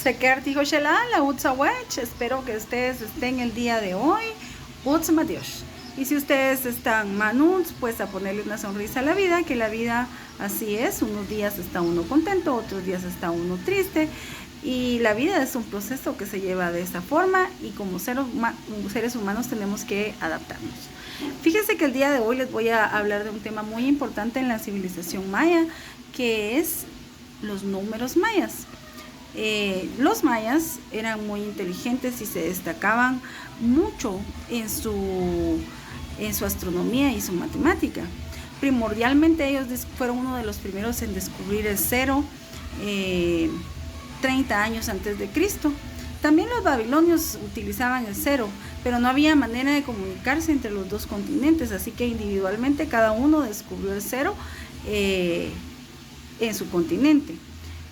Seker dijo Shela, la Utsawech. Espero que ustedes estén el día de hoy. Utsmadios. Y si ustedes están manuns, pues a ponerle una sonrisa a la vida, que la vida así es. Unos días está uno contento, otros días está uno triste. Y la vida es un proceso que se lleva de esa forma y como seres humanos tenemos que adaptarnos. Fíjense que el día de hoy les voy a hablar de un tema muy importante en la civilización maya, que es los números mayas. Los mayas eran muy inteligentes y se destacaban mucho en su astronomía y su matemática. Primordialmente ellos fueron uno de los primeros en descubrir el cero 30 años antes de Cristo. También los babilonios utilizaban el cero, pero no había manera de comunicarse entre los dos continentes, así que individualmente cada uno descubrió el cero en su continente.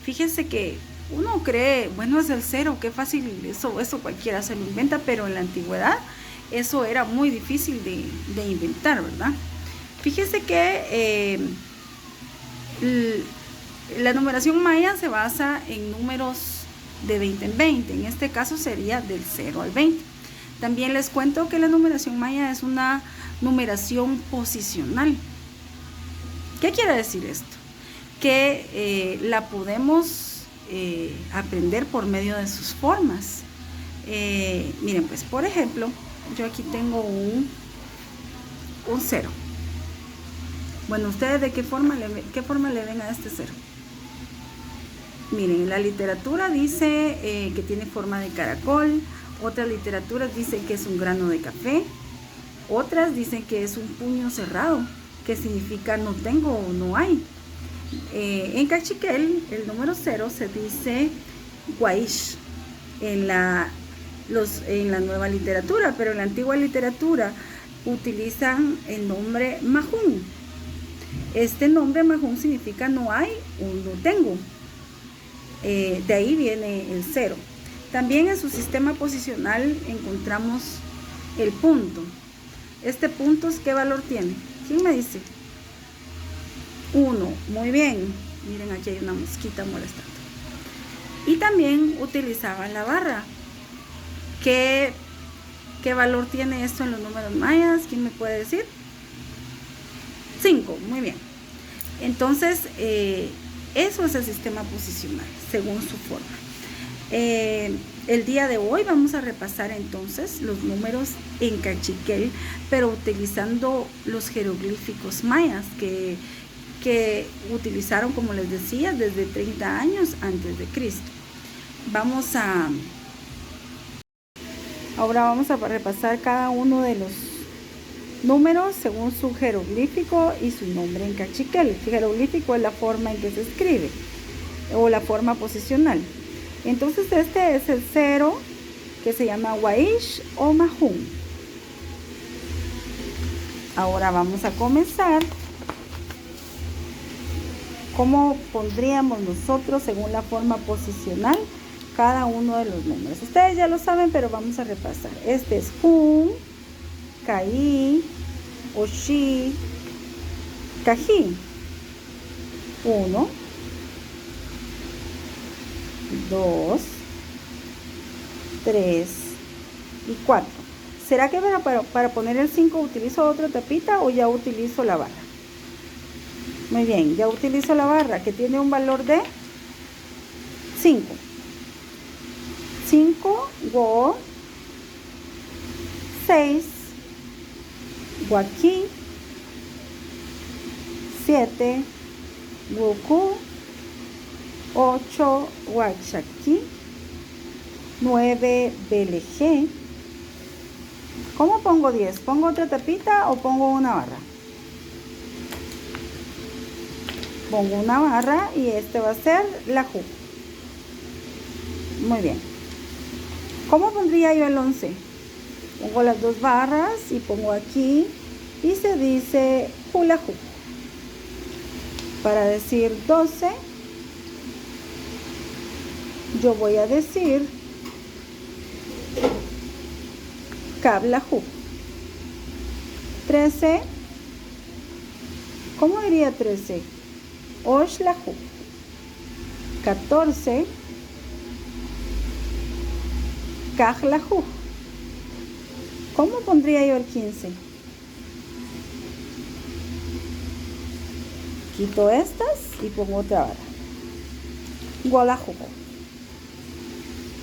Fíjense que uno cree, bueno, es el cero, qué fácil, eso cualquiera se lo inventa, pero en la antigüedad eso era muy difícil de inventar, ¿verdad? Fíjese que la numeración maya se basa en números de 20 en 20, en este caso sería del 0 al 20. También les cuento que la numeración maya es una numeración posicional. ¿Qué quiere decir esto? Que la podemos aprender por medio de sus formas. Miren, pues por ejemplo, yo aquí tengo un 0. Bueno, ¿ustedes de qué forma le ven a este 0? Miren, en la literatura dice que tiene forma de caracol, otras literaturas dicen que es un grano de café, otras dicen que es un puño cerrado, que significa no tengo o no hay. En cachiquel, el número 0 se dice guaish en la nueva literatura, pero en la antigua literatura utilizan el nombre mahun. Este nombre mahun significa no hay o no tengo. De ahí viene el 0. También en su sistema posicional encontramos el punto. Este punto, ¿qué valor tiene? ¿Quién me dice? 1. Muy bien. Miren, aquí hay una mosquita molestando. Y también utilizaban la barra. ¿Qué valor tiene esto en los números mayas? ¿Quién me puede decir? 5. Muy bien. Entonces, eso es el sistema posicional, según su forma. El día de hoy vamos a repasar entonces los números en cachiquel, pero utilizando los jeroglíficos mayas que utilizaron, como les decía, desde 30 años antes de Cristo. Ahora vamos a repasar cada uno de los números según su jeroglífico y su nombre en cachiquel. El jeroglífico es la forma en que se escribe o la forma posicional. Entonces este es el 0 que se llama Waish o Mahun. Ahora vamos a comenzar. ¿Cómo pondríamos nosotros según la forma posicional cada uno de los números? Ustedes ya lo saben, pero vamos a repasar. Este es Hun, Kai, Oshi, Kaji. 1, 2, 3 y 4. ¿Será que para poner el 5 utilizo otra tapita o ya utilizo la barra? Muy bien, ya utilizo la barra que tiene un valor de 5. 5, go, 6, guaki, 7, goku, 8, guachaki, 9, BLG. ¿Cómo pongo 10? ¿Pongo otra tapita o pongo una barra? Pongo una barra y este va a ser la Ju. Muy bien. ¿Cómo pondría yo el 11? Pongo las dos barras y pongo aquí y se dice hula Ju. Para decir 12, yo voy a decir Kabla Ju. 13, ¿cómo diría 13? Oshlahu. 14, Caxlahu. ¿Cómo pondría yo el 15? Quito estas y pongo otra vara. Gualahu.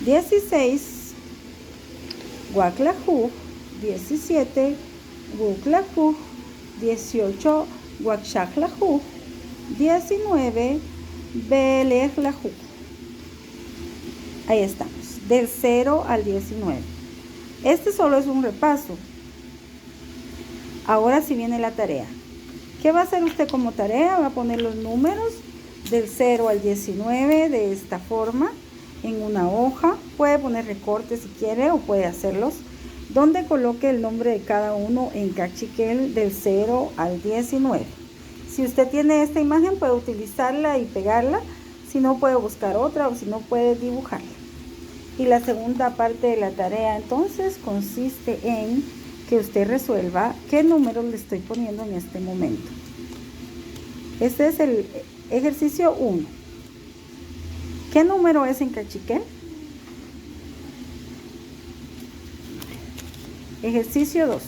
16. Guaclahu. 17. Guclahu. 18. Guaxaclahu. 19. Belejlahu. Ahí estamos, del 0 al 19. Este solo es un repaso. Ahora sí viene la tarea. ¿Qué va a hacer usted como tarea? Va a poner los números del 0 al 19 de esta forma en una hoja. Puede poner recortes si quiere o puede hacerlos donde coloque el nombre de cada uno en cachiquel del 0 al 19. Si usted tiene esta imagen puede utilizarla y pegarla. Si no, puede buscar otra o si no, puede dibujarla. Y la segunda parte de la tarea entonces consiste en que usted resuelva qué números le estoy poniendo en este momento. Este es el ejercicio 1. ¿Qué número es en cachiquel? Ejercicio 2.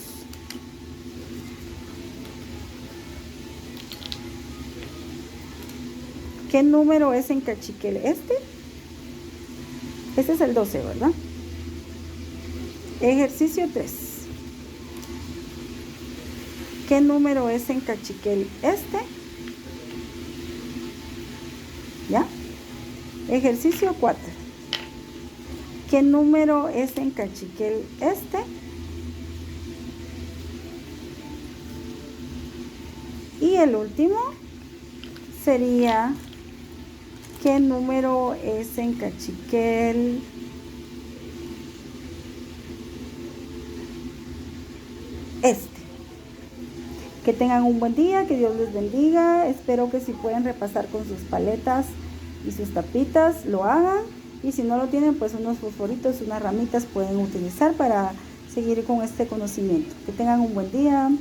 ¿Qué número es en cachiquel este? Este es el 12, ¿verdad? Ejercicio 3. ¿Qué número es en cachiquel este? ¿Ya? Ejercicio 4. ¿Qué número es en cachiquel este? Y el último sería, ¿qué número es en cachiquel este? Que tengan un buen día, que Dios les bendiga. Espero que si pueden repasar con sus paletas y sus tapitas, lo hagan. Y si no lo tienen, pues unos fosforitos, unas ramitas pueden utilizar para seguir con este conocimiento. Que tengan un buen día.